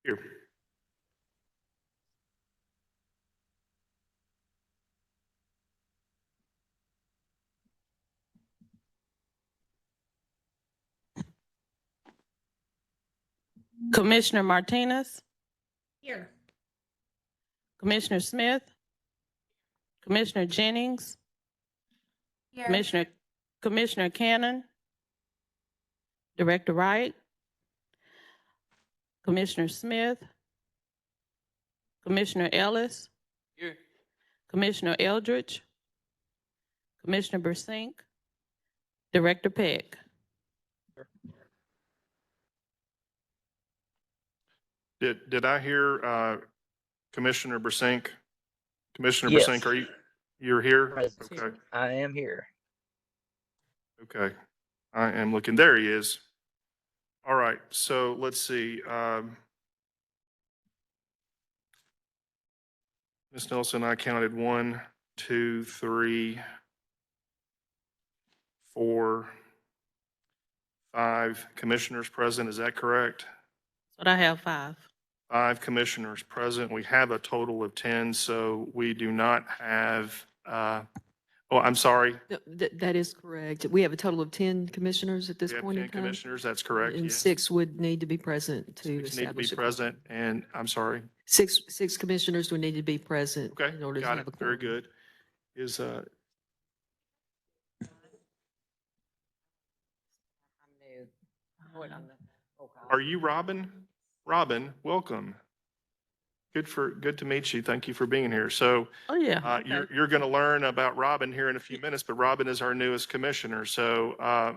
Here. Commissioner Martinez, Here. Commissioner Smith, Commissioner Jennings, Here. Commissioner Cannon, Director Wright, Commissioner Smith, Commissioner Ellis, Here. Commissioner Eldridge, Commissioner Bersink, Director Peck. Did I hear Commissioner Bersink? Commissioner Yes. Bersink, you're here? Present. Okay. I am here. Okay. I am looking. There he is. All right. So let's see. Ms. Nelson, I counted 1, 2, 3, 4, 5 commissioners present. Is that correct? But I have 5. 5 commissioners present. We have a total of 10, so we do not have, oh, I'm sorry. That is correct. We have a total of 10 commissioners at this We have point 10 in time. commissioners. That's correct. And yes. 6 would need to be present to 6 need to be establish. present, and I'm sorry. Six commissioners would need to be present. Okay, in order to got have it. a Very quorum. good. Is, are you Robin? Robin, welcome. Good to meet you. Thank you for being here. So, Oh, yeah. you're going to learn about Robin here in a few minutes, but Robin is our newest commissioner. So,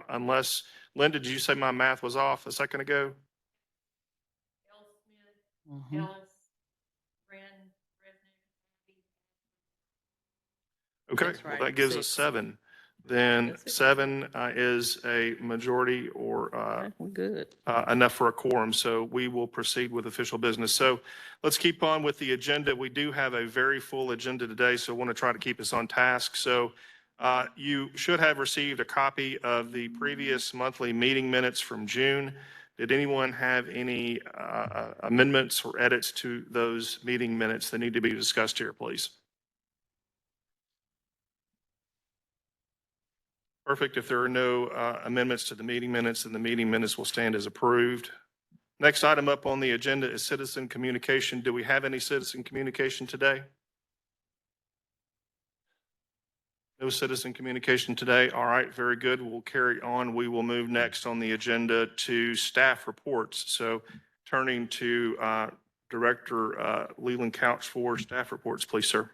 unless, Linda, did you say my math was off a second ago? Mhm. Okay, That's well, right, that gives us 6. 7. Then That's it. 7 is a majority or Okay, we're good. enough for a quorum, so we will proceed with official business. So let's keep on with the agenda. We do have a very full agenda today, so I want to try to keep us on task. So you should have received a copy of the previous monthly meeting minutes from June. Did anyone have any amendments or edits to those meeting minutes that need to be discussed here, please? Perfect. If there are no amendments to the meeting minutes, then the meeting minutes will stand as approved. Next item up on the agenda is citizen communication. Do we have any citizen communication today? No citizen communication today. All right, very good. We'll carry on. We will move next on the agenda to staff reports. So turning to Director Leland Couch for staff reports, please, sir.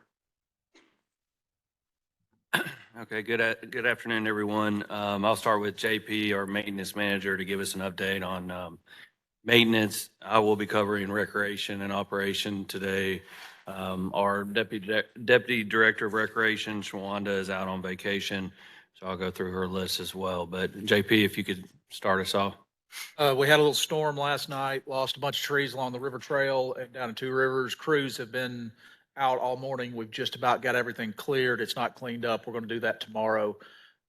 Okay, good afternoon, everyone. I'll start with JP, our maintenance manager, to give us an update on maintenance. I will be covering recreation and operation today. Our deputy director of recreation, Shawanda, is out on vacation, so I'll go through her list as well. But JP, if you could start us off. We had a little storm last night, lost a bunch of trees along the river trail and down in Two Rivers. Crews have been out all morning. We've just about got everything cleared. It's not cleaned up. We're going to do that tomorrow.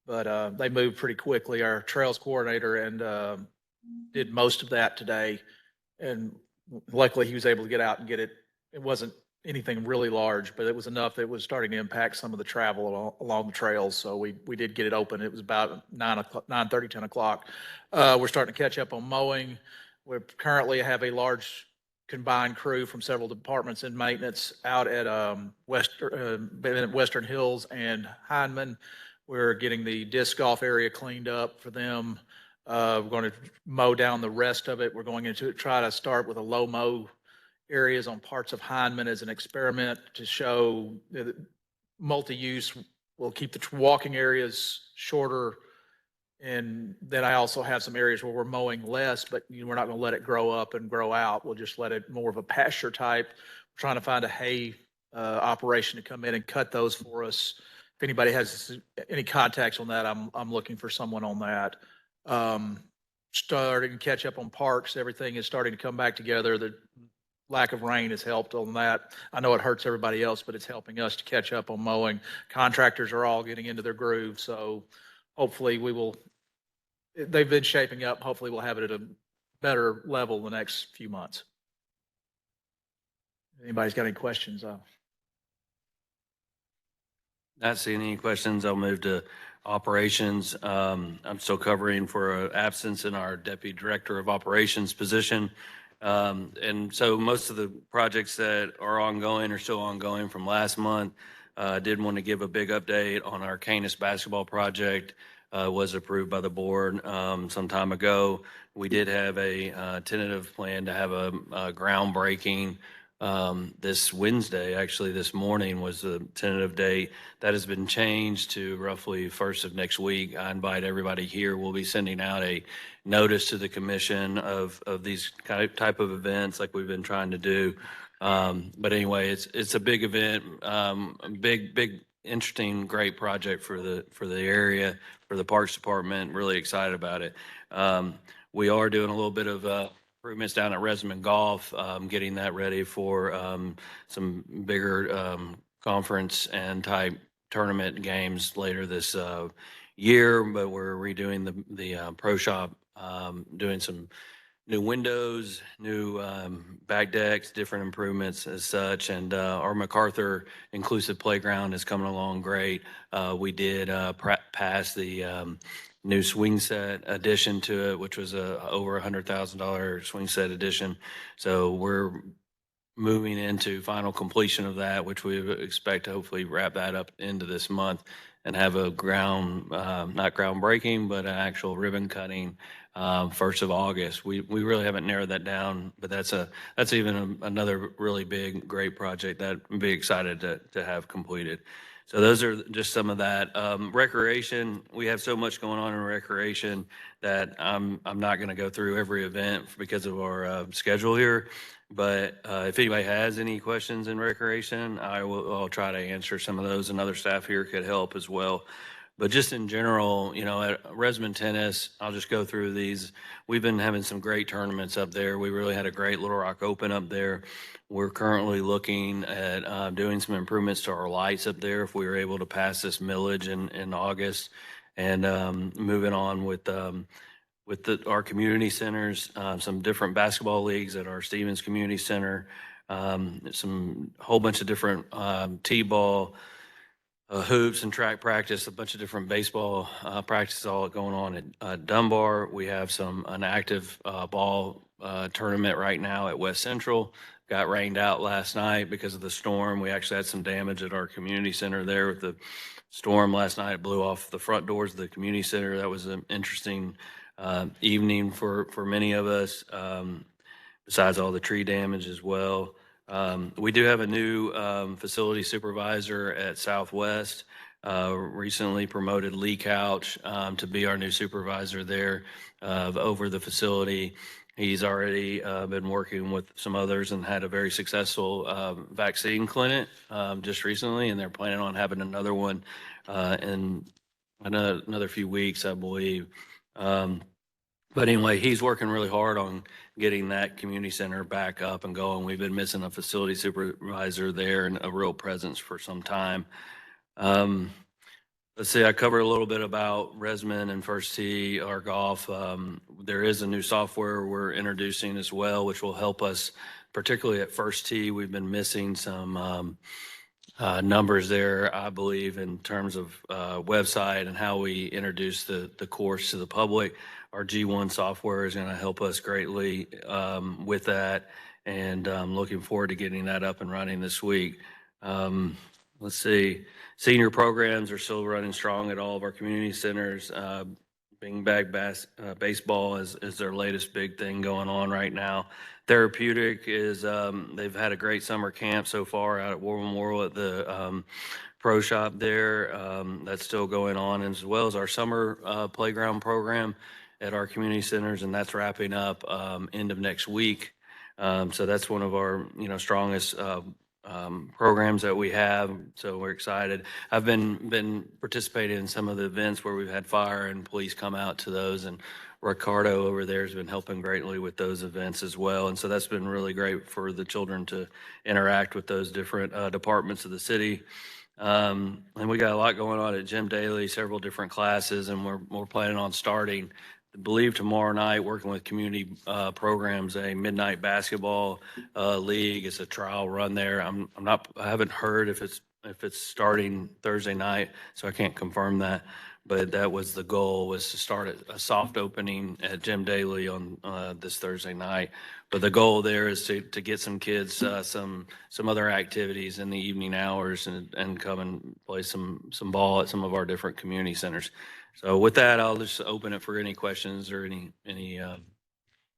But they moved pretty quickly. Our trails coordinator and did most of that today. And luckily he was able to get out and get it. It wasn't anything really large, but it was enough that it was starting to impact some of the travel along the trails. So we did get it open. It was about 9:30, 10 o'clock. We're starting to catch up on mowing. We currently have a large combined crew from several departments in maintenance out at Western Hills and Hindman. We're getting the disc golf area cleaned up for them. We're going to mow down the rest of it. We're going to try to start with a low mow areas on parts of Hindman as an experiment to show that multi-use will keep the walking areas shorter. And then I also have some areas where we're mowing less, but we're not going to let it grow up and grow out. We'll just let it more of a pasture type. We're trying to find a hay operation to come in and cut those for us. If anybody has any contacts on that, I'm looking for someone on that. Starting to catch up on parks. Everything is starting to come back together. The lack of rain has helped on that. I know it hurts everybody else, but it's helping us to catch up on mowing. Contractors are all getting into their groove. So hopefully they've been shaping up. Hopefully we'll have it at a better level the next few months. Anybody's got any questions? Not seeing any questions. I'll move to operations. I'm still covering for an absence in our Deputy Director of Operations position. And so most of the projects that are ongoing are still ongoing from last month. I did want to give a big update on our Canis basketball project. Was approved by the board some time ago. We did have a tentative plan to have a groundbreaking this Wednesday. Actually, this morning was the tentative date. That has been changed to roughly 1st of next week. I invite everybody here. We'll be sending out a notice to the commission of these type of events like we've been trying to do. But anyway, it's a big event, big, interesting, great project for the area, for the Parks Department. Really excited about it. We are doing a little bit of improvements down at Resman Golf, getting that ready for some bigger conference and type tournament games later this year. But we're redoing the pro shop, doing some new windows, new back decks, different improvements as such. And our MacArthur inclusive playground is coming along great. We did pass the new swing set addition to it, which was over $100,000 swing set addition. So we're moving into final completion of that, which we expect to hopefully wrap that up into this month and have a not groundbreaking, but an actual ribbon cutting 1st of August. We really haven't narrowed that down, but that's even another really big, great project that I'm be excited to have completed. So those are just some of that. Recreation, we have so much going on in recreation that I'm not going to go through every event because of our schedule here. But if anybody has any questions in recreation, I'll try to answer some of those, and other staff here could help as well. But just in general, at Resman Tennis, I'll just go through these. We've been having some great tournaments up there. We really had a great Little Rock Open up there. We're currently looking at doing some improvements to our lights up there if we were able to pass this millage in August, and moving on with our community centers, some different basketball leagues at our Stevens Community Center, some whole bunch of different t-ball, hoops and track practice, a bunch of different baseball practices all going on at Dunbar. We have an active ball tournament right now at West Central. Got rained out last night because of the storm. We actually had some damage at our community center there with the storm last night. It blew off the front doors of the community center. That was an interesting evening for many of us, besides all the tree damage as well. We do have a new facility supervisor at Southwest, recently promoted Lee Couch to be our new supervisor there over the facility. He's already been working with some others and had a very successful vaccine clinic just recently, and they're planning on having another one in another few weeks, I believe. But anyway, he's working really hard on getting that community center back up and going. We've been missing a facility supervisor there and a real presence for some time. Let's see, I covered a little bit about Resman and First Tee, our golf. There is a new software we're introducing as well, which will help us, particularly at First Tee. We've been missing some numbers there, I believe, in terms of website and how we introduce the course to the public. Our G1 software is going to help us greatly with that, and I'm looking forward to getting that up and running this week. Let's see, senior programs are still running strong at all of our community centers. Bing Bag Baseball is their latest big thing going on right now. Therapeutic is, they've had a great summer camp so far out at War Memorial at the pro shop there. That's still going on, as well as our summer playground program at our community centers, and that's wrapping up end of next week. So that's one of our strongest programs that we have. So we're excited. I've been participating in some of the events where we've had fire and police come out to those, and Ricardo over there has been helping greatly with those events as well. And so that's been really great for the children to interact with those different departments of the city. And we got a lot going on at Jim Daly, several different classes, and we're planning on starting believe tomorrow night, working with community programs, a midnight basketball league. It's a trial run there. I haven't heard if it's starting Thursday night, so I can't confirm that. But that was the goal, was to start a soft opening at Jim Daly on this Thursday night. But the goal there is to get some kids some other activities in the evening hours and come and play some ball at some of our different community centers. So with that, I'll just open it for any questions or any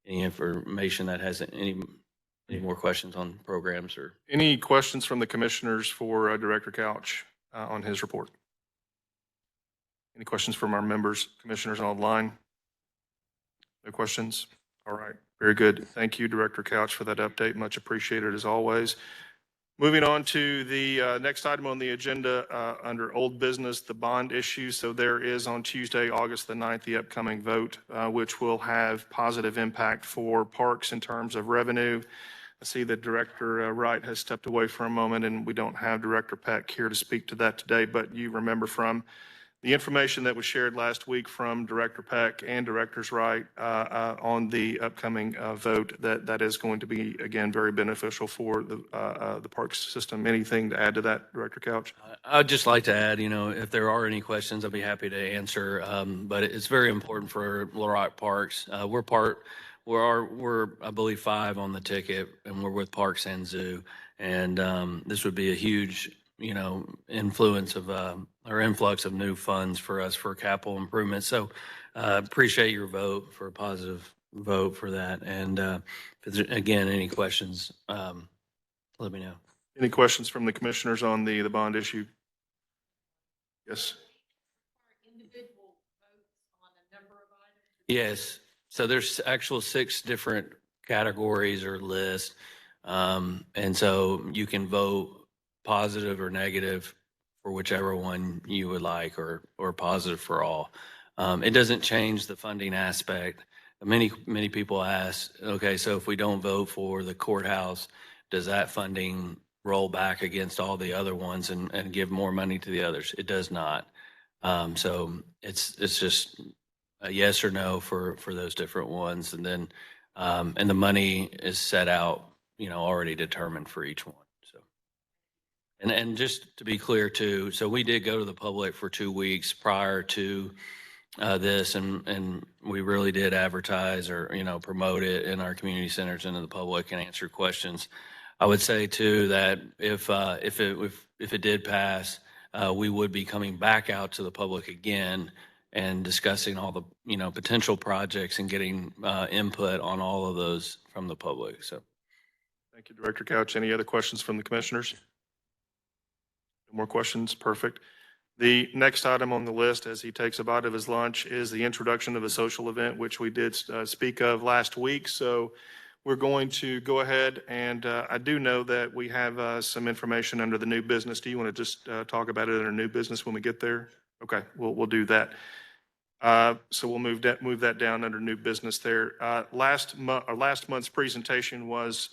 information that has any more questions on programs or. Any questions from the commissioners for Director Couch on his report? Any questions from our members, commissioners online? No questions? All right, very good. Thank you, Director Couch, for that update. Much appreciated as always. Moving on to the next item on the agenda under old business, the bond issue. So there is on Tuesday, August the 9th, the upcoming vote, which will have positive impact for parks in terms of revenue. I see that Director Wright has stepped away for a moment, and we don't have Director Peck here to speak to that today, but you remember from the information that was shared last week from Director Peck and Directors Wright on the upcoming vote, that is going to be, again, very beneficial for the parks system. Anything to add to that, Director Couch? I'd just like to add, if there are any questions, I'll be happy to answer. But it's very important for Little Rock Parks. We're I believe 5 on the ticket, and we're with Parks and Zoo. And this would be a huge, influence of or influx of new funds for us for capital improvements. So appreciate your vote for a positive vote for that. And if there's, again, any questions, let me know. Any questions from the commissioners on the bond issue? Yes. Yes. So there's actual 6 different categories or lists. And so you can vote positive or negative for whichever one you would like, or positive for all. It doesn't change the funding aspect. Many people ask, okay, so if we don't vote for the courthouse, does that funding roll back against all the other ones and give more money to the others? It does not. So it's just a yes or no for those different ones. And then, and the money is set out, already determined for each one. So, and just to be clear too, so we did go to the public for 2 weeks prior to this, and we really did advertise or, promote it in our community centers and in the public and answer questions. I would say too that if it did pass, we would be coming back out to the public again and discussing all the, potential projects and getting input on all of those from the public. So. Thank you, Director Couch. Any other questions from the commissioners? No more questions? Perfect. The next item on the list, as he takes a bite of his lunch, is the introduction of a social event, which we did speak of last week. So we're going to go ahead, and I do know that we have some information under the new business. Do you want to just talk about it under new business when we get there? Okay, we'll do that. So we'll move that down under new business there. Last month's presentation was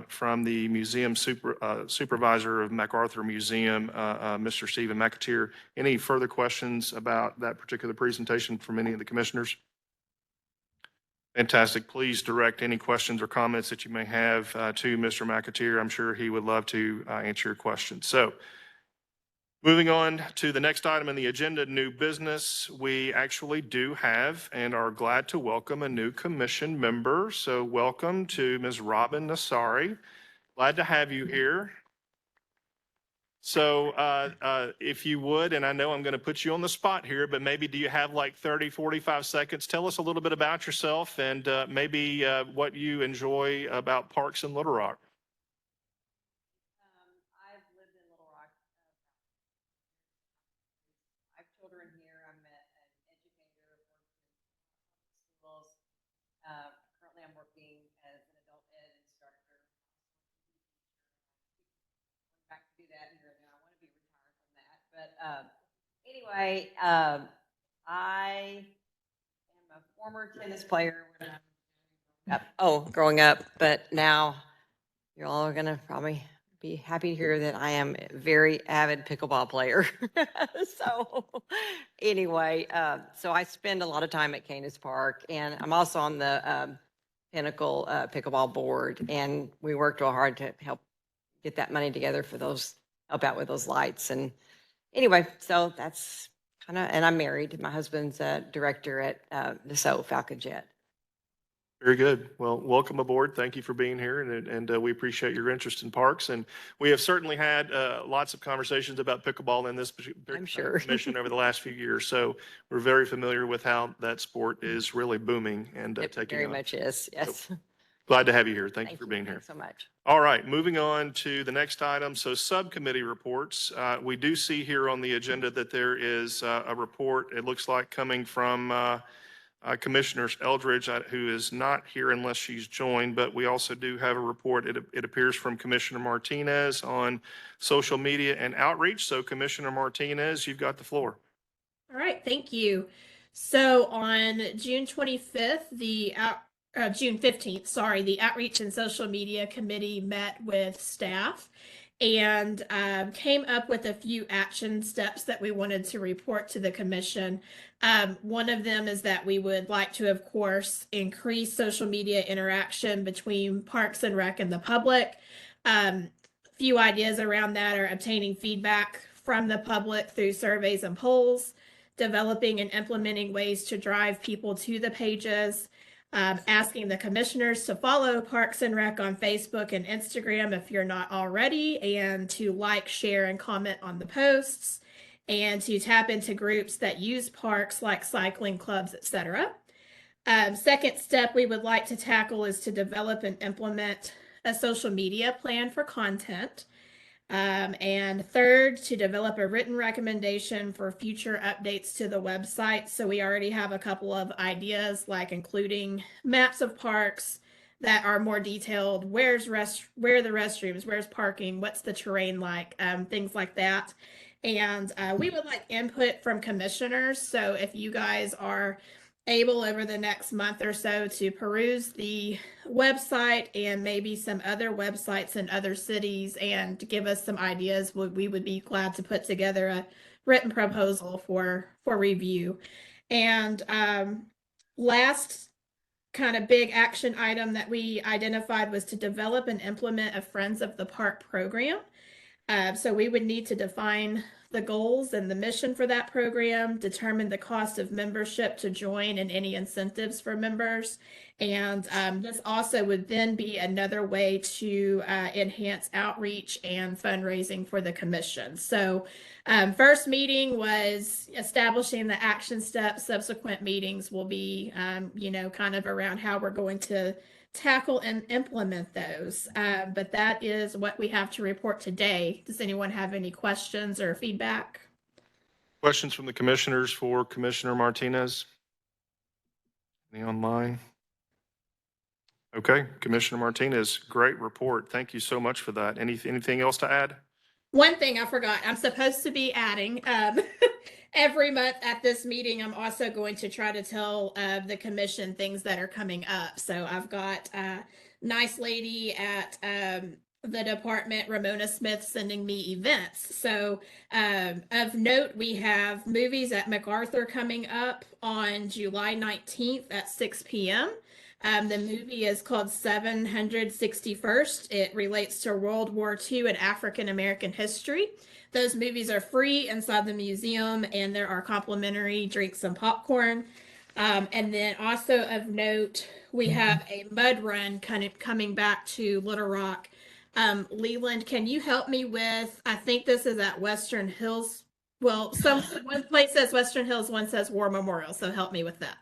from the museum supervisor of MacArthur Museum, Mr. Stephen McAteer. Any further questions about that particular presentation from any of the commissioners? Fantastic. Please direct any questions or comments that you may have to Mr. McAteer. I'm sure he would love to answer your questions. So, moving on to the next item on the agenda, new business. We actually do have and are glad to welcome a new commission member. So welcome to Ms. Robin Nassari. Glad to have you here. So if you would, and I know I'm going to put you on the spot here, but maybe do you have like 30, 45 seconds? Tell us a little bit about yourself and maybe what you enjoy about parks in Little Rock. I've lived in Little Rock. I have children here. I'm an educator, worked in schools. Currently, I'm working as an adult ed instructor. I'm back to do that here and there. I want to be retired from that. But anyway, I am a former tennis player when I was growing up. But now you're all going to probably be happy to hear that I am a very avid pickleball player. So anyway, so I spend a lot of time at Canis Park, and I'm also on the Pinnacle Pickleball Board, and we worked real hard to help get that money together for those, help out with those lights. And anyway, so that's kind of, and I'm married. My husband's a director at the Falcon Jet. Very good. Well, welcome aboard. Thank you for being here, and we appreciate your interest in parks. And we have certainly had lots of conversations about pickleball in this I'm sure. commission over the last few years. So we're very familiar with how that sport is really booming and It taking very off. much is, yes. Glad to have you here. Thank you for being here. Thanks so much. All right, moving on to the next item. So subcommittee reports. We do see here on the agenda that there is a report, it looks like coming from Commissioner Eldridge, who is not here unless she's joined, but we also do have a report. It appears from Commissioner Martinez on social media and outreach. So Commissioner Martinez, you've got the floor. All right, thank you. So on June 25th, June 15th, sorry, the Outreach and Social Media Committee met with staff and came up with a few action steps that we wanted to report to the commission. One of them is that we would like to, of course, increase social media interaction between Parks and Rec and the public. Few ideas around that are obtaining feedback from the public through surveys and polls, developing and implementing ways to drive people to the pages, asking the commissioners to follow Parks and Rec on Facebook and Instagram if you're not already, and to like, share, and comment on the posts, and to tap into groups that use parks like cycling clubs, etc. Second step we would like to tackle is to develop and implement a social media plan for content. And third, to develop a written recommendation for future updates to the website. So we already have a couple of ideas, like including maps of parks that are more detailed. Where are the restrooms? Where's parking? What's the terrain like? Things like that. And we would like input from commissioners. So if you guys are able over the next month or so to peruse the website and maybe some other websites in other cities and to give us some ideas, we would be glad to put together a written proposal for review. And last kind of big action item that we identified was to develop and implement a Friends of the Park program. So we would need to define the goals and the mission for that program, determine the cost of membership to join and any incentives for members. And this also would then be another way to enhance outreach and fundraising for the commission. So first meeting was establishing the action steps. Subsequent meetings will be, kind of around how we're going to tackle and implement those. But that is what we have to report today. Does anyone have any questions or feedback? Questions from the commissioners for Commissioner Martinez? Any online? Okay, Commissioner Martinez, great report. Thank you so much for that. Anything else to add? One thing I forgot, I'm supposed to be adding, every month at this meeting, I'm also going to try to tell the commission things that are coming up. So I've got a nice lady at the department, Ramona Smith, sending me events. So of note, we have movies at MacArthur coming up on July 19th at 6 p.m. The movie is called 761st. It relates to World War II and African American history. Those movies are free inside the museum, and there are complimentary drinks and popcorn. And then also of note, we have a mud run kind of coming back to Little Rock. Leland, can you help me with, I think this is at Western Hills. Well, one place says Western Hills, one says War Memorial. So help me with that.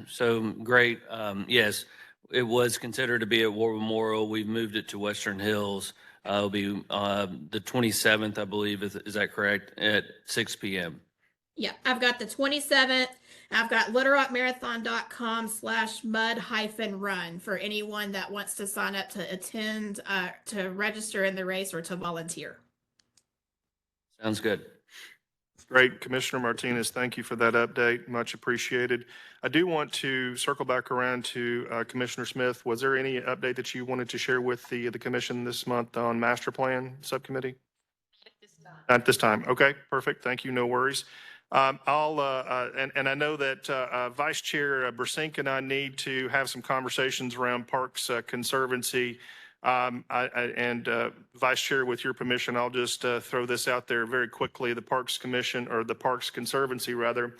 So great. Yes, it was considered to be at War Memorial. We've moved it to Western Hills. It'll be the 27th, I believe. Is that correct? At 6 p.m. Yeah, I've got the 27th. I've got littlerockmarathon.com/mud-run for anyone that wants to sign up to attend, to register in the race or to volunteer. Sounds good. Great. Commissioner Martinez, thank you for that update. Much appreciated. I do want to circle back around to Commissioner Smith. Was there any update that you wanted to share with the commission this month on master plan subcommittee? Not this time. Okay, perfect. Thank you. No worries. And I know that Vice Chair Bersink and I need to have some conversations around Parks Conservancy. Vice Chair, with your permission, I'll just throw this out there very quickly. The Parks Commission, or the Parks Conservancy rather,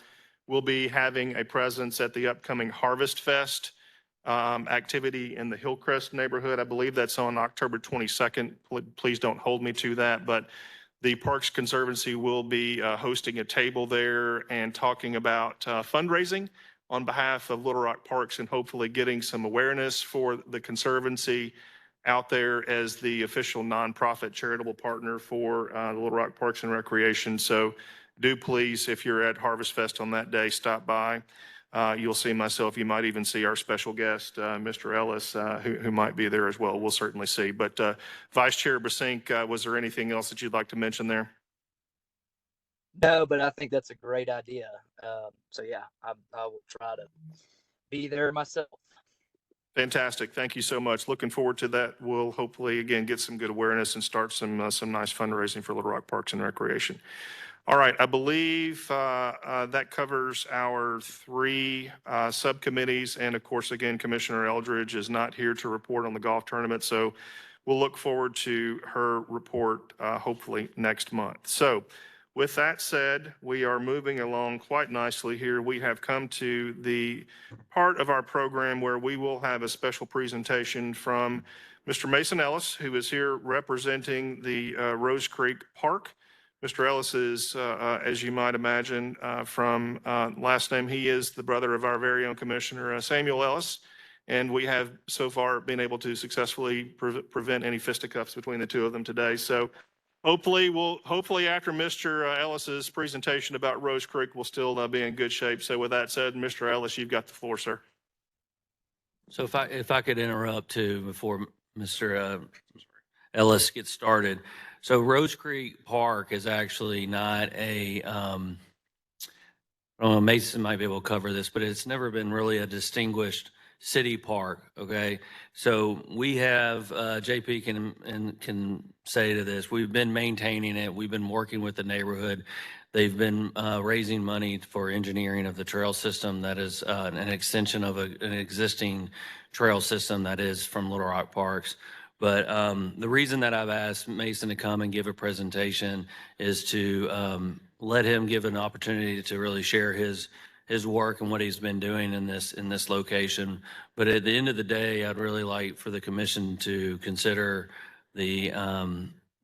will be having a presence at the upcoming Harvest Fest activity in the Hillcrest neighborhood. I believe that's on October 22nd. Please don't hold me to that, but the Parks Conservancy will be hosting a table there and talking about fundraising on behalf of Little Rock Parks and hopefully getting some awareness for the Conservancy out there as the official nonprofit charitable partner for Little Rock Parks and Recreation. So do please, if you're at Harvest Fest on that day, stop by. You'll see myself. You might even see our special guest, Mr. Ellis, who might be there as well. We'll certainly see. But Vice Chair Bersink, was there anything else that you'd like to mention there? No, but I think that's a great idea. So yeah, I will try to be there myself. Fantastic. Thank you so much. Looking forward to that. We'll hopefully, again, get some good awareness and start some nice fundraising for Little Rock Parks and Recreation. All right. I believe that covers our three subcommittees. And of course, again, Commissioner Eldridge is not here to report on the golf tournament. So we'll look forward to her report hopefully next month. So with that said, we are moving along quite nicely here. We have come to the part of our program where we will have a special presentation from Mr. Mason Ellis, who is here representing the Rose Creek Park. Mr. Ellis is, as you might imagine, from last name, he is the brother of our very own Commissioner Samuel Ellis. And we have so far been able to successfully prevent any fisticuffs between the two of them today. So hopefully after Mr. Ellis's presentation about Rose Creek, we'll still be in good shape. So with that said, Mr. Ellis, you've got the floor, sir. So if I could interrupt too before Mr. Ellis gets started. So Rose Creek Park is actually not a, I don't know, Mason might be able to cover this, but it's never been really a distinguished city park. Okay. So we have, JP can say to this, we've been maintaining it. We've been working with the neighborhood. They've been raising money for engineering of the trail system that is an extension of an existing trail system that is from Little Rock Parks. But the reason that I've asked Mason to come and give a presentation is to let him give an opportunity to really share his work and what he's been doing in this location. But at the end of the day, I'd really like for the commission to consider the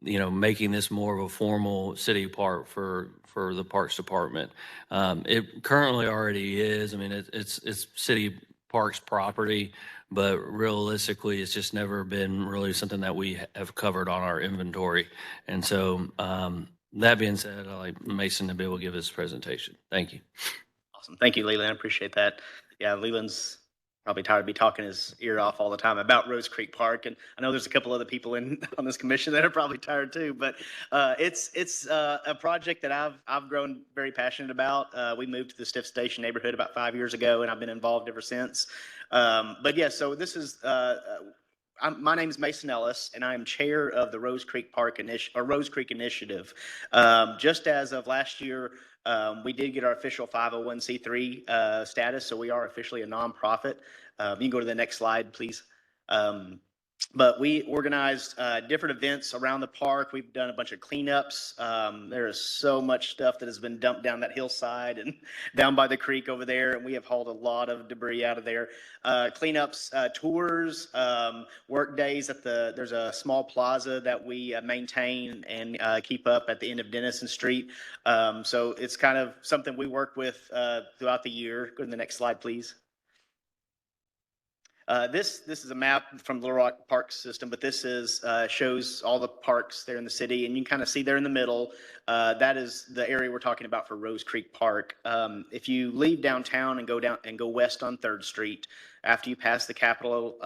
making this more of a formal city park for the Parks Department. It currently already is. I mean, it's city parks property, but realistically, it's just never been really something that we have covered on our inventory. And so that being said, I'd like Mason to be able to give his presentation. Thank you. Awesome. Thank you, Leland. I appreciate that. Yeah, Leland's probably tired of me talking his ear off all the time about Rose Creek Park. And I know there's a couple other people on this commission that are probably tired too, but it's a project that I've grown very passionate about. We moved to the Stiff Station neighborhood about 5 years ago, and I've been involved ever since. But yeah, so this is, my name is Mason Ellis, and I am chair of the Rose Creek Rose Creek Initiative. Just as of last year, we did get our official 501c3 status, so we are officially a nonprofit. You can go to the next slide, please. But we organized different events around the park. We've done a bunch of cleanups. There is so much stuff that has been dumped down that hillside and down by the creek over there, and we have hauled a lot of debris out of there. Cleanups, tours, work days there's a small plaza that we maintain and keep up at the end of Denison Street. So it's kind of something we work with throughout the year. Go to the next slide, please. This is a map from Little Rock Park System, but this shows all the parks there in the city, and you can kind of see there in the middle, that is the area we're talking about for Rose Creek Park. If you leave downtown and go west on 3rd Street, after you pass the Capitol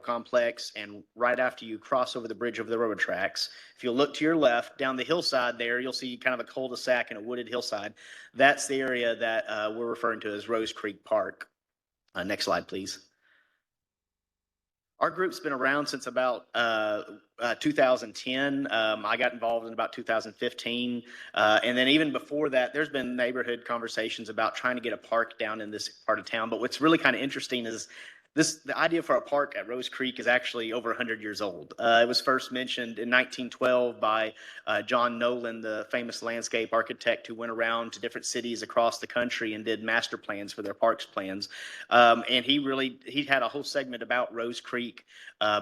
complex, and right after you cross over the bridge over the railroad tracks. If you look to your left, down the hillside there, you'll see kind of a cul-de-sac and a wooded hillside. That's the area that we're referring to as Rose Creek Park. Next slide, please. Our group's been around since about 2010. I got involved in about 2015. And then even before that, there's been neighborhood conversations about trying to get a park down in this part of town. But what's really kind of interesting is the idea for a park at Rose Creek is actually over 100 years old. It was first mentioned in 1912 by John Nolan, the famous landscape architect who went around to different cities across the country and did master plans for their parks plans. And he had a whole segment about Rose Creek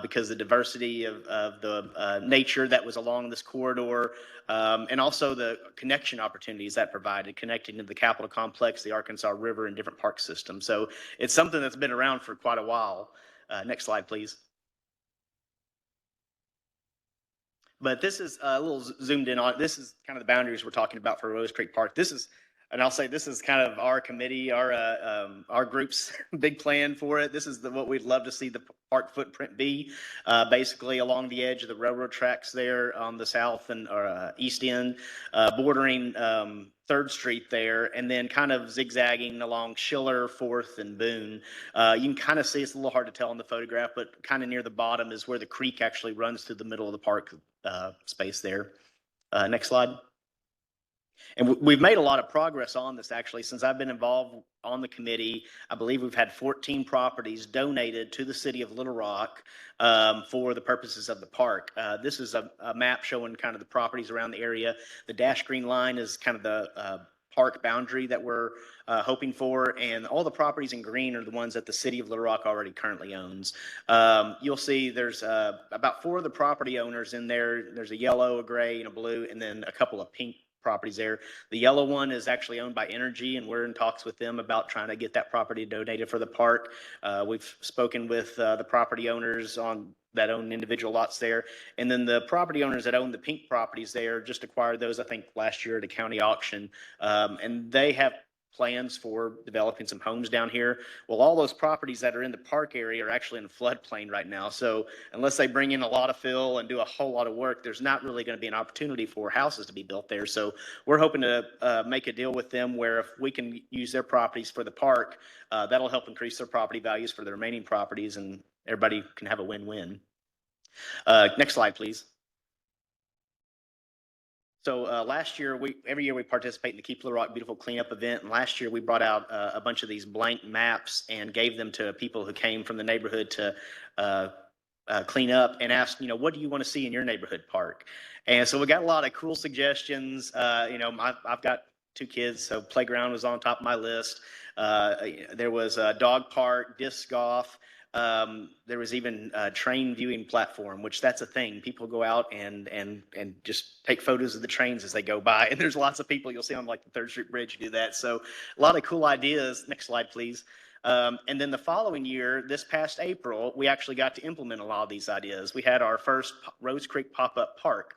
because the diversity of the nature that was along this corridor, and also the connection opportunities that provided, connecting to the Capitol complex, the Arkansas River, and different park systems. So it's something that's been around for quite a while. Next slide, please. But this is a little zoomed in on, this is kind of the boundaries we're talking about for Rose Creek Park. This is, and I'll say this is kind of our committee, our group's big plan for it. This is what we'd love to see the park footprint be, basically along the edge of the railroad tracks there on the south and east end, bordering 3rd Street there, and then kind of zigzagging along Schiller, 4th, and Boone. You can kind of see, it's a little hard to tell in the photograph, but kind of near the bottom is where the creek actually runs through the middle of the park space there. Next slide. And we've made a lot of progress on this, actually. Since I've been involved on the committee, I believe we've had 14 properties donated to the city of Little Rock for the purposes of the park. This is a map showing kind of the properties around the area. The dashed green line is kind of the park boundary that we're hoping for, and all the properties in green are the ones that the city of Little Rock already currently owns. You'll see there's about 4 of the property owners in there. There's a yellow, a gray, and a blue, and then a couple of pink properties there. The yellow one is actually owned by Energy, and we're in talks with them about trying to get that property donated for the park. We've spoken with the property owners that own individual lots there. And then the property owners that own the pink properties there just acquired those, I think, last year at a county auction. And they have plans for developing some homes down here. Well, all those properties that are in the park area are actually in the floodplain right now. So unless they bring in a lot of fill and do a whole lot of work, there's not really going to be an opportunity for houses to be built there. So we're hoping to make a deal with them where if we can use their properties for the park, that'll help increase their property values for the remaining properties, and everybody can have a win-win. Next slide, please. So last year, every year we participate in the Keep Little Rock Beautiful cleanup event. And last year we brought out a bunch of these blank maps and gave them to people who came from the neighborhood to clean up, and asked, what do you want to see in your neighborhood park? And so we got a lot of cool suggestions. I've got 2 kids, so playground was on top of my list. There was a dog park, disc golf. There was even a train viewing platform, which that's a thing. People go out and just take photos of the trains as they go by. And there's lots of people you'll see on like the 3rd Street Bridge do that. So a lot of cool ideas. Next slide, please. And then the following year, this past April, we actually got to implement a lot of these ideas. We had our first Rose Creek pop-up park.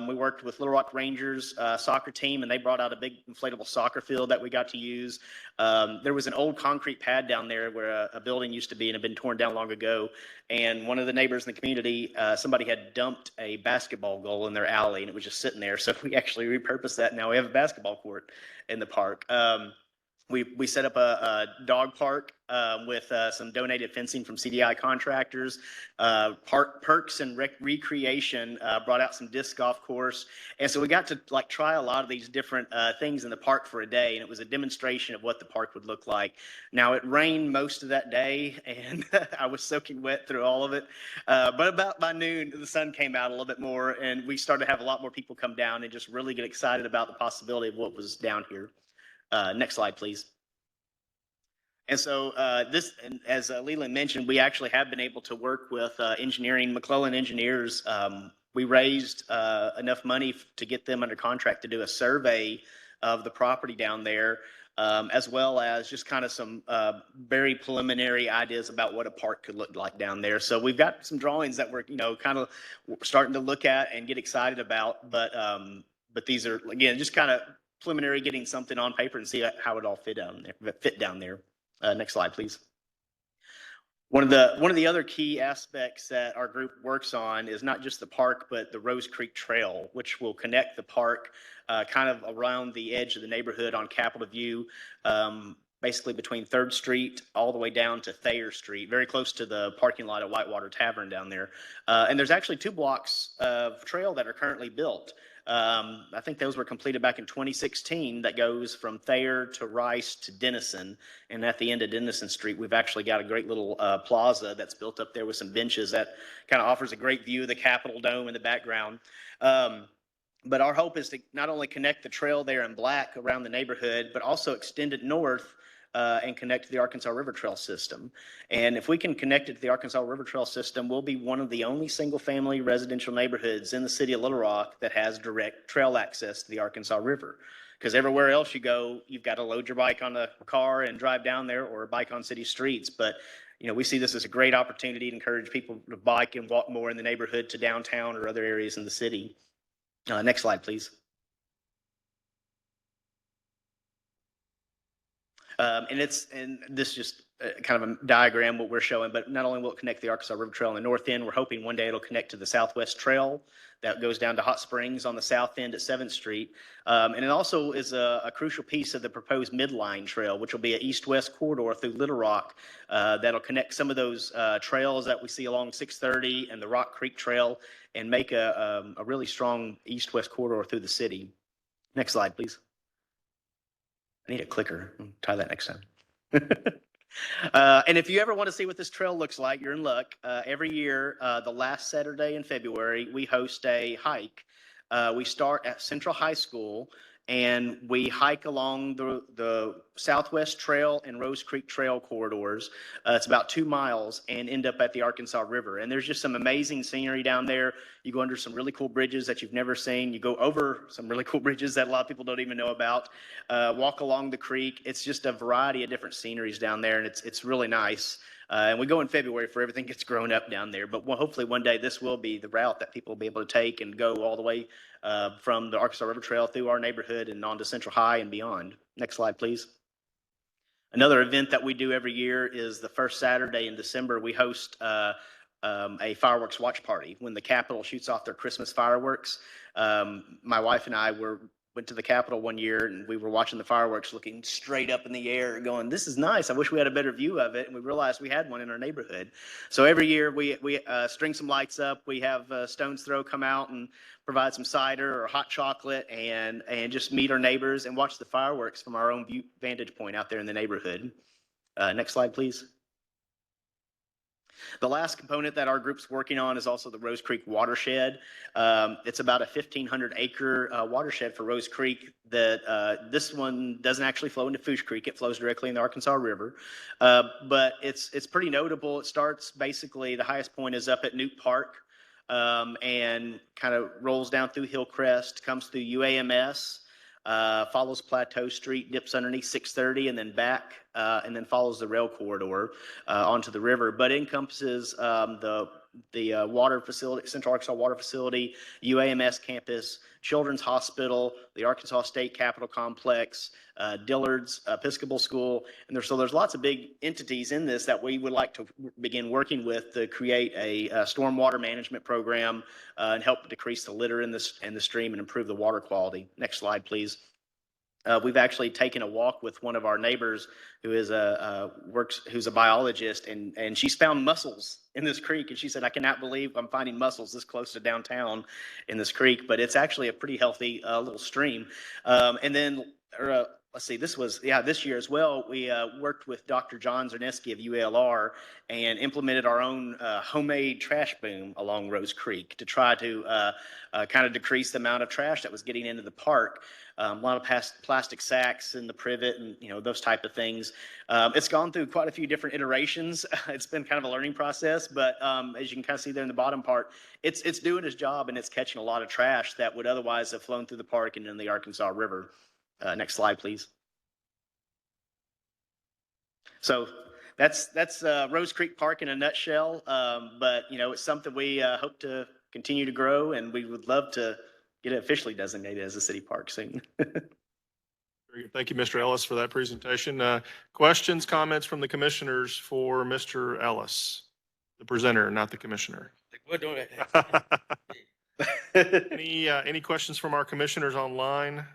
We worked with Little Rock Rangers soccer team, and they brought out a big inflatable soccer field that we got to use. There was an old concrete pad down there where a building used to be and had been torn down long ago. And one of the neighbors in the community, somebody had dumped a basketball goal in their alley, and it was just sitting there. So we actually repurposed that. Now we have a basketball court in the park. We set up a dog park with some donated fencing from CDI contractors. Perks and Recreation brought out some disc golf course. And so we got to try a lot of these different things in the park for a day. And it was a demonstration of what the park would look like. Now, it rained most of that day, and I was soaking wet through all of it. But about by noon, the sun came out a little bit more, and we started to have a lot more people come down and just really get excited about the possibility of what was down here. Next slide, please. And so as Leland mentioned, we actually have been able to work with McClellan Engineers. We raised enough money to get them under contract to do a survey of the property down there, as well as just kind of some very preliminary ideas about what a park could look like down there. So we've got some drawings that we're kind of starting to look at and get excited about. But these are, again, just kind of preliminary, getting something on paper and see how it all fit down there. Next slide, please. One of the other key aspects that our group works on is not just the park, but the Rose Creek Trail, which will connect the park kind of around the edge of the neighborhood on Capitol View, basically between 3rd Street all the way down to Thayer Street, very close to the parking lot at Whitewater Tavern down there. And there's actually 2 blocks of trail that are currently built. I think those were completed back in 2016. That goes from Thayer to Rice to Denison. And at the end of Denison Street, we've actually got a great little plaza that's built up there with some benches that kind of offers a great view of the Capitol Dome in the background. But our hope is to not only connect the trail there in Black around the neighborhood, but also extend it north and connect to the Arkansas River Trail system. And if we can connect it to the Arkansas River Trail system, we'll be one of the only single-family residential neighborhoods in the city of Little Rock that has direct trail access to the Arkansas River. Because everywhere else you go, you've got to load your bike on a car and drive down there, or a bike on city streets. But we see this as a great opportunity to encourage people to bike and walk more in the neighborhood to downtown or other areas in the city. Next slide, please. And this just kind of a diagram what we're showing, but not only will it connect the Arkansas River Trail on the north end, we're hoping one day it'll connect to the Southwest Trail that goes down to Hot Springs on the south end at 7th Street. And it also is a crucial piece of the proposed Midline Trail, which will be an east-west corridor through Little Rock that'll connect some of those trails that we see along 630 and the Rock Creek Trail and make a really strong east-west corridor through the city. Next slide, please. I need a clicker. I'll try that next time. And if you ever want to see what this trail looks like, you're in luck. Every year, the last Saturday in February, we host a hike. We start at Central High School, and we hike along the Southwest Trail and Rose Creek Trail corridors. It's about 2 miles and end up at the Arkansas River. And there's just some amazing scenery down there. You go under some really cool bridges that you've never seen. You go over some really cool bridges that a lot of people don't even know about. Walk along the creek. It's just a variety of different sceneries down there, and it's really nice. And we go in February for everything gets grown up down there. But hopefully one day this will be the route that people will be able to take and go all the way from the Arkansas River Trail through our neighborhood and on to Central High and beyond. Next slide, please. Another event that we do every year is the first Saturday in December. We host a fireworks watch party when the Capitol shoots off their Christmas fireworks. My wife and I went to the Capitol one year, and we were watching the fireworks looking straight up in the air going, this is nice. I wish we had a better view of it. And we realized we had one in our neighborhood. So every year we string some lights up. We have Stone's Throw come out and provide some cider or hot chocolate and just meet our neighbors and watch the fireworks from our own vantage point out there in the neighborhood. Next slide, please. The last component that our group's working on is also the Rose Creek Watershed. It's about a 1,500-acre watershed for Rose Creek that this one doesn't actually flow into Fouche Creek. It flows directly in the Arkansas River. But it's pretty notable. It starts basically, the highest point is up at Newt Park and kind of rolls down through Hillcrest, comes through UAMS, follows Plateau Street, dips underneath 630 and then back, and then follows the rail corridor onto the river. But it encompasses the water facility, Central Arkansas Water Facility, UAMS campus, Children's Hospital, the Arkansas State Capitol Complex, Dillard's Episcopal School, and there's lots of big entities in this that we would like to begin working with to create a stormwater management program and help decrease the litter in the stream and improve the water quality. Next slide, please. We've actually taken a walk with one of our neighbors who is who's a biologist, and she's found mussels in this creek. And she said, I cannot believe I'm finding mussels this close to downtown in this creek, but it's actually a pretty healthy little stream. And then, let's see, this year as well, we worked with Dr. John Zerneski of UALR and implemented our own homemade trash boom along Rose Creek to try to kind of decrease the amount of trash that was getting into the park. A lot of plastic sacks in the privet and, those type of things. It's gone through quite a few different iterations. It's been kind of a learning process, but as you can kind of see there in the bottom part, it's doing its job and it's catching a lot of trash that would otherwise have flown through the park and in the Arkansas River. Next slide, please. So that's Rose Creek Park in a nutshell. But it's something we hope to continue to grow, and we would love to get it officially designated as a city park soon. Very Very good. Thank you, Mr. Ellis, for that presentation. Questions, comments from the commissioners for Mr. Ellis, the presenter, not the commissioner? Any questions from our commissioners online?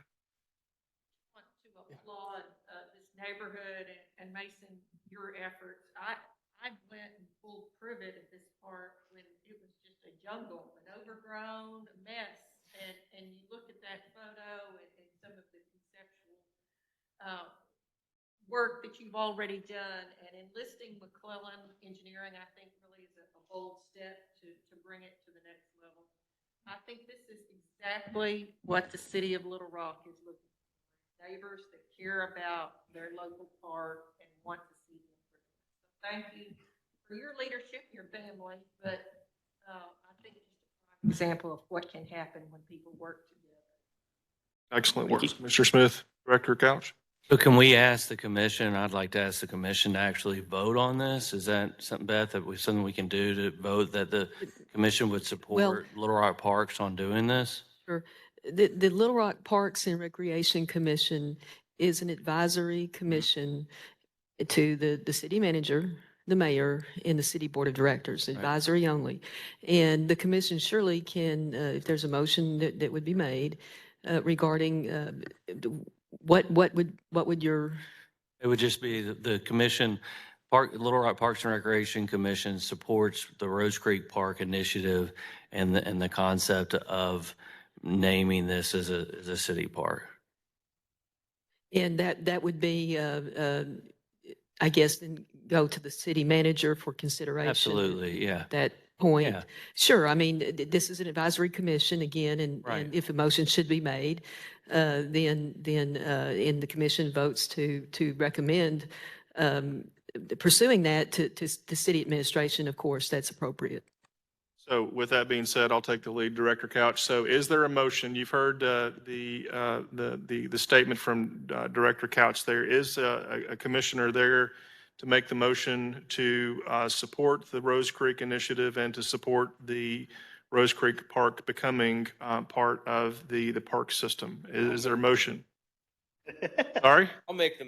Want to applaud this neighborhood and Mason, your efforts. I went and pulled privet at this park when it was just a jungle, an overgrown mess. And you look at that photo and some of the conceptual work that you've already done, and enlisting McClellan Engineering, I think really is a bold step to bring it to the next level. I think this is exactly what the city of Little Rock is looking for. Neighbors that care about their local park and want to see the improvement. So thank you for your leadership, your family, but I think just a prime example of what can happen when people work together. Excellent work. Mr. Smith, Director Couch. So can we ask the commission, I'd like to ask the commission to actually vote on this? Is that something, Beth, something we can do to vote that the commission would support Little Rock Parks on doing this? Sure. The Little Rock Parks and Recreation Commission is an advisory commission to the city manager, the mayor, and the city board of directors, advisory only. And the commission surely can, if there's a motion that would be made regarding what would your? It would just be the commission, Little Rock Parks and Recreation Commission supports the Rose Creek Park initiative and the concept of naming this as a city park. And that would be, I guess, then go to the city manager for consideration. Absolutely, yeah. At that point. Yeah. Sure, I mean, this is an advisory commission again, and if a motion should be made, then the commission votes to recommend pursuing that to city administration, of course, that's appropriate. So with that being said, I'll take the lead, Director Couch. So is there a motion? You've heard the statement from Director Couch. There is a commissioner there to make the motion to support the Rose Creek initiative and to support the Rose Creek Park becoming part of the park system. Is there a motion? Sorry? I'll make the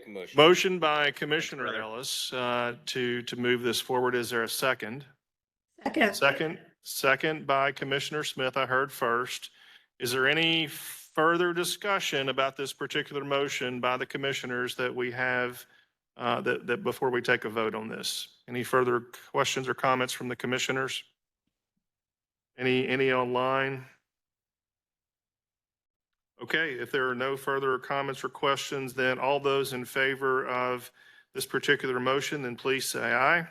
motion. Motion by Commissioner Ellis to move this forward. Is there a second? Second by Commissioner Smith. I heard first. Is there any further discussion about this particular motion by the commissioners that we have that before we take a vote on this? Any further questions or comments from the commissioners? Any online? Okay, if there are no further comments or questions, then all those in favor of this particular motion, then please say aye.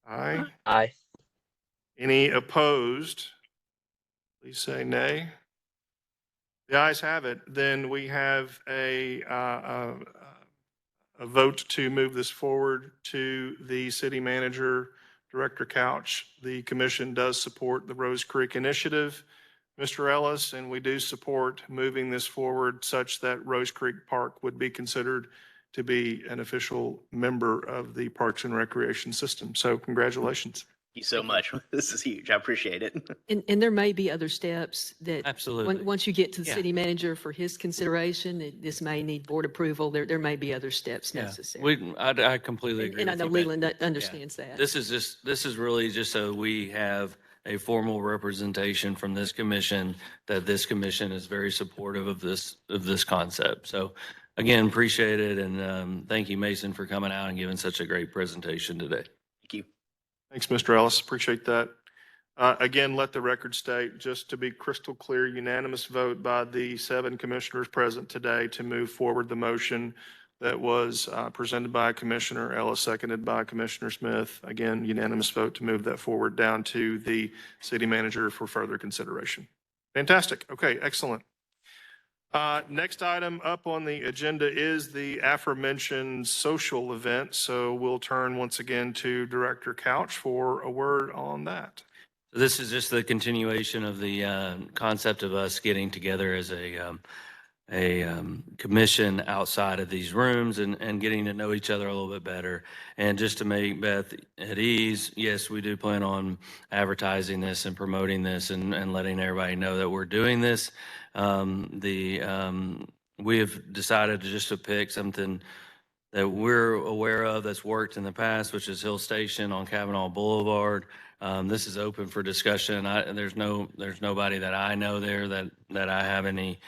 Aye. Aye. Any opposed? Please say nay. The ayes have it. Then we have a vote to move this forward to the city manager, Director Couch. The commission does support the Rose Creek initiative, Mr. Ellis, and we do support moving this forward such that Rose Creek Park would be considered to be an official member of the Parks and Recreation system. So congratulations. Thank you so much. This is huge. I appreciate it. And there may be other steps that. Absolutely. Once you get to the Yeah. city manager for his consideration, this may need board approval. There may be other steps Yeah. necessary. I completely agree. And I with know you, Beth. Leland understands that. This is really just so we have a formal representation from this commission that this commission is very supportive of this concept. So again, appreciate it. And thank you, Mason, for coming out and giving such a great presentation today. Thank you. Thanks, Mr. Ellis. Appreciate that. Again, let the record state, just to be crystal clear, unanimous vote by the 7 commissioners present today to move forward the motion that was presented by Commissioner Ellis, seconded by Commissioner Smith. Again, unanimous vote to move that forward down to the city manager for further consideration. Fantastic. Okay, excellent. Next item up on the agenda is the aforementioned social event. So we'll turn once again to Director Couch for a word on that. So this is just the continuation of the concept of us getting together as a commission outside of these rooms and getting to know each other a little bit better. And just to make Beth at ease, yes, we do plan on advertising this and promoting this and letting everybody know that we're doing this. The we have decided to pick something that we're aware of that's worked in the past, which is Hill Station on Kavanaugh Boulevard. This is open for discussion. There's nobody that I know there that I have any,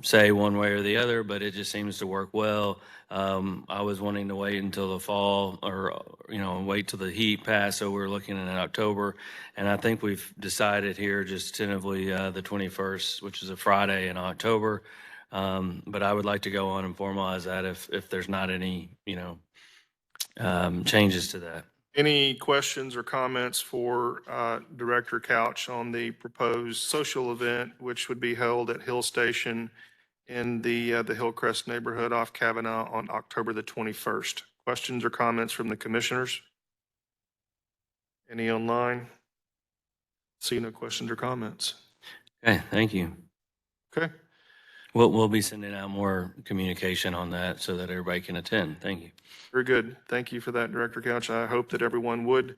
say one way or the other, but it just seems to work well. I was wanting to wait until the fall or, wait till the heat passed. So we're looking in October. And I think we've decided here just tentatively the 21st, which is a Friday in October. But I would like to go on and formalize that if there's not any, changes to that. Any questions or comments for Director Couch on the proposed social event, which would be held at Hill Station in the Hillcrest neighborhood off Kavanaugh on October the 21st? Questions or comments from the commissioners? Any online? See no questions or comments. Okay, thank you. Okay. We'll be sending out more communication on that so that everybody can attend. Thank you. Very good. Thank you for that, Director Couch. I hope that everyone would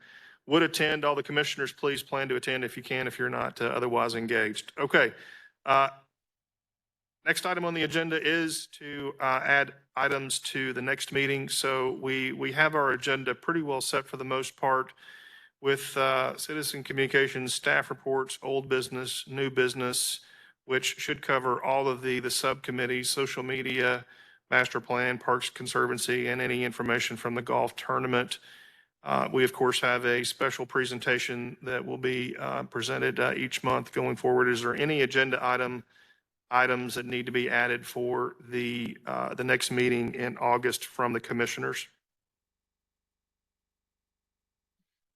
attend. All the commissioners, please plan to attend if you can, if you're not otherwise engaged. Okay. Next item on the agenda is to add items to the next meeting. So we have our agenda pretty well set for the most part with citizen communications, staff reports, old business, new business, which should cover all of the subcommittees, social media, master plan, Parks Conservancy, and any information from the golf tournament. We, of course, have a special presentation that will be presented each month going forward. Is there any agenda items that need to be added for the next meeting in August from the commissioners?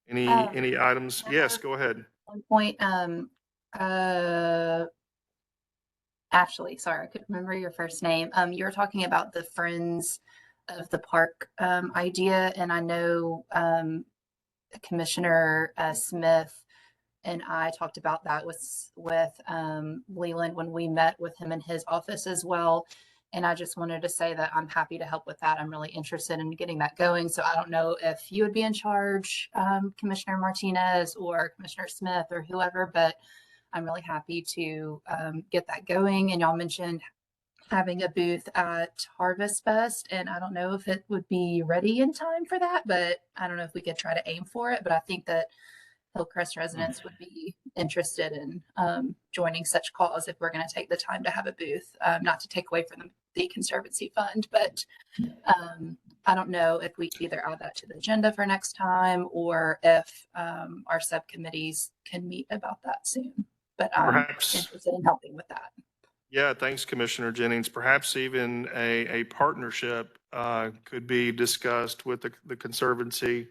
Any items? Yes, go ahead. One point, Ashley, sorry, I couldn't remember your first name. You were talking about the Friends of the Park idea, and I know Commissioner Smith and I talked about that with Leland when we met with him in his office as well. And I just wanted to say that I'm happy to help with that. I'm really interested in getting that going. So I don't know if you would be in charge, Commissioner Martinez or Commissioner Smith or whoever, but I'm really happy to get that going. And y'all mentioned having a booth at Harvest Fest, and I don't know if it would be ready in time for that, but I don't know if we could try to aim for it. But I think that Hillcrest residents would be interested in joining such cause if we're going to take the time to have a booth, not to take away from the Conservancy Fund, but I don't know if we either add that to the agenda for next time or if our subcommittees can meet about that soon. But I'm interested in helping with that. Yeah, thanks, Commissioner Jennings. Perhaps even a partnership could be discussed with the Conservancy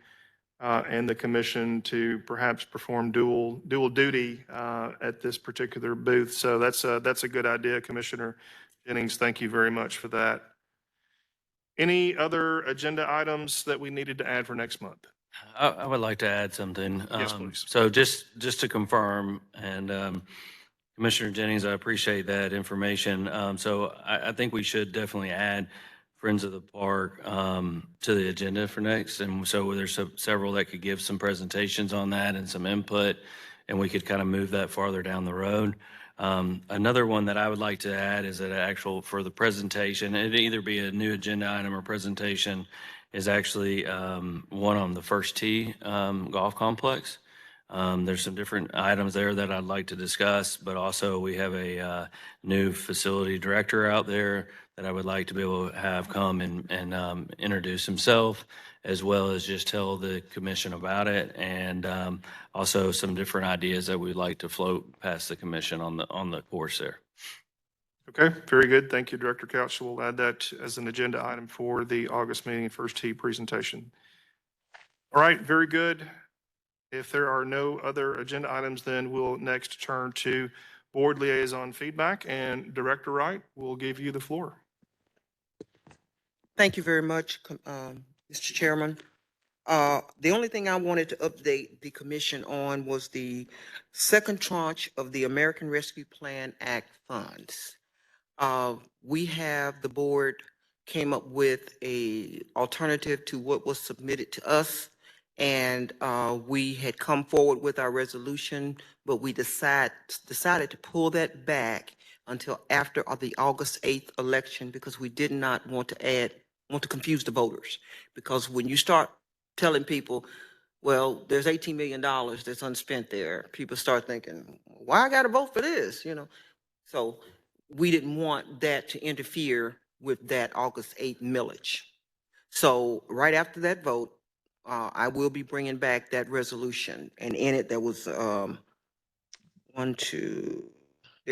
and the commission to perhaps perform dual duty at this particular booth. So that's a good idea, Commissioner Jennings. Thank you very much for that. Any other agenda items that we needed to add for next month? I would like to add something. Yes, please. So just to confirm, and Commissioner Jennings, I appreciate that information. So I think we should definitely add Friends of the Park to the agenda for next. And so there's several that could give some presentations on that and some input, and we could kind of move that farther down the road. Another one that I would like to add is that actual for the presentation, it'd either be a new agenda item or presentation, is actually one on the First Tee Golf Complex. There's some different items there that I'd like to discuss, but also we have a new facility director out there that I would like to be able to have come and introduce himself, as well as just tell the commission about it, and also some different ideas that we'd like to float past the commission on the course there. Okay, very good. Thank you, Director Couch. We'll add that as an agenda item for the August meeting, First Tee presentation. All right, very good. If there are no other agenda items, then we'll next turn to board liaison feedback, and Director Wright will give you the floor. Thank you very much, Mr. Chairman. The only thing I wanted to update the commission on was the second tranche of the American Rescue Plan Act funds. The board came up with a alternative to what was submitted to us And we had come forward with our resolution, but we decided to pull that back until after the August 8th election because we did not want to confuse the voters. Because when you start telling people, well, there's $18 million that's unspent there, people start thinking, why I got to vote for this, you know? So we didn't want that to interfere with that August 8th millage. So right after that vote, I will be bringing back that resolution, and in it there was there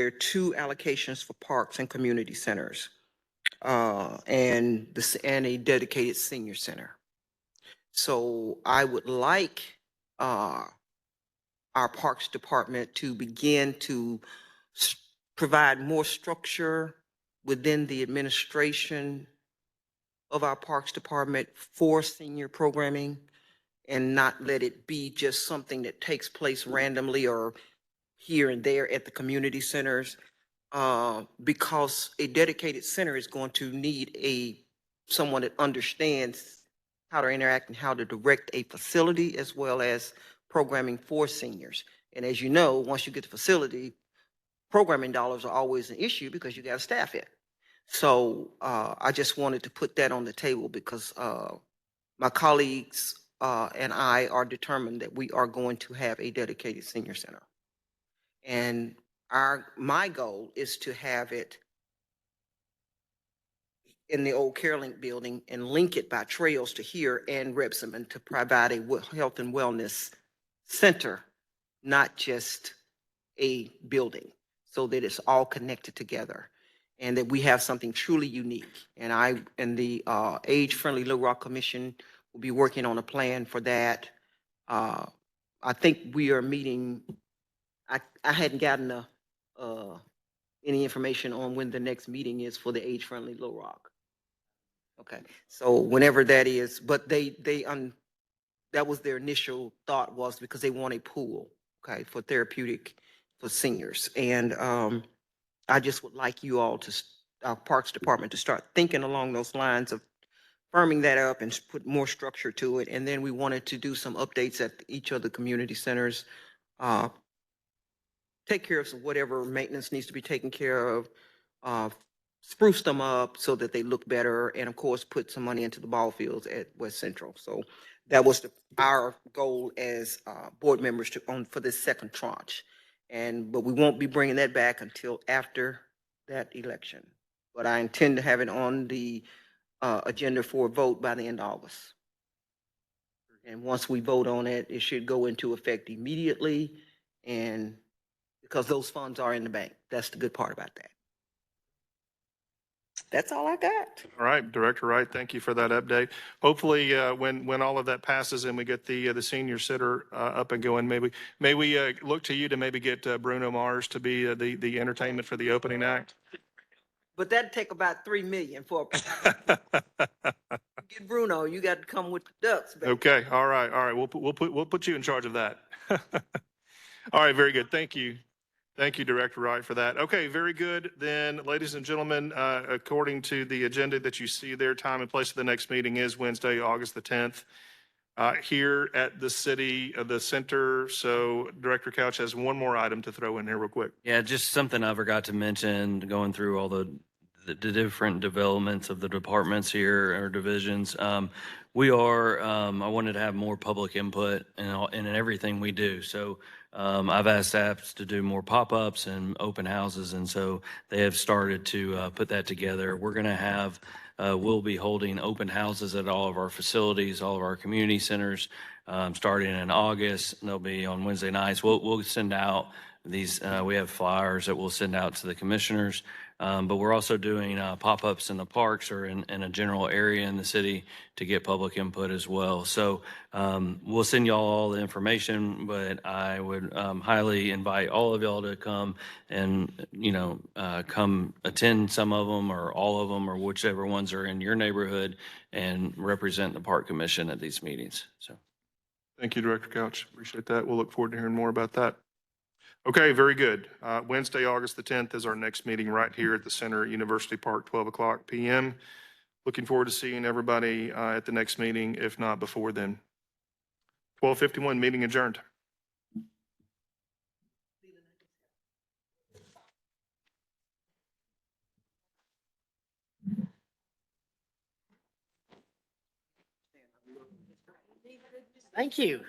are two allocations for parks and community centers, and a dedicated senior center. So I would like our Parks Department to begin to provide more structure within the administration of our Parks Department for senior programming and not let it be just something that takes place randomly or here and there at the community centers, because a dedicated center is going to need someone that understands how to interact and how to direct a facility as well as programming for seniors. And as you know, once you get the facility, programming dollars are always an issue because you got to staff it. So I just wanted to put that on the table because my colleagues and I are determined that we are going to have a dedicated senior center. And my goal is to have it in the old CareLink building and link it by trails to here and Repsom and to provide a health and wellness center, not just a building, so that it's all connected together and that we have something truly unique. And I and the Age-Friendly Little Rock Commission will be working on a plan for that. I think we are meeting, I hadn't gotten any information on when the next meeting is for the Age-Friendly Little Rock. Okay, so whenever that is, but that was their initial thought, was because they want a pool, okay, for therapeutic for seniors. And I just would like you all to, our Parks Department, to start thinking along those lines of firming that up and put more structure to it. And then we wanted to do some updates at each of the community centers, take care of whatever maintenance needs to be taken care of, spruce them up so that they look better, and of course, put some money into the ball fields at West Central. So that was our goal as board members for this second tranche. But we won't be bringing that back until after that election. But I intend to have it on the agenda for a vote by the end of August. And once we vote on it, it should go into effect immediately, and because those funds are in the bank. That's the good part about that. That's all I got. All right, Director Wright, thank you for that update. Hopefully, when all of that passes and we get the senior center up and going, may we look to you to maybe get Bruno Mars to be the entertainment for the opening act? But that'd take about $3 million for get Bruno. You got to come with the ducks, baby. Okay, all right. We'll put you in charge of that. All right, very good. Thank you. Thank you, Director Wright, for that. Okay, very good. Then, ladies and gentlemen, according to the agenda that you see there, time and place of the next meeting is Wednesday, August the 10th, here at the center. So Director Couch has one more item to throw in here real quick. Yeah, just something I forgot to mention, going through all the different developments of the departments here or divisions. I wanted to have more public input in everything we do. So I've asked apps to do more pop-ups and open houses, and so they have started to put that together. We're going to have, we'll be holding open houses at all of our facilities, all of our community centers, starting in August. They'll be on Wednesday nights. We'll send out these, we have flyers that we'll send out to the commissioners. But we're also doing pop-ups in the parks or in a general area in the city to get public input as well. So we'll send y'all all the information, but I would highly invite all of y'all to come and, come attend some of them or all of them or whichever ones are in your neighborhood and represent the Park Commission at these meetings. So. Thank you, Director Couch. Appreciate that. We'll look forward to hearing more about that. Okay, very good. Wednesday, August the 10th is our next meeting right here at the Center at University Park, 12:00 p.m. Looking forward to seeing everybody at the next meeting, if not before then. 12:51, meeting adjourned. Thank you.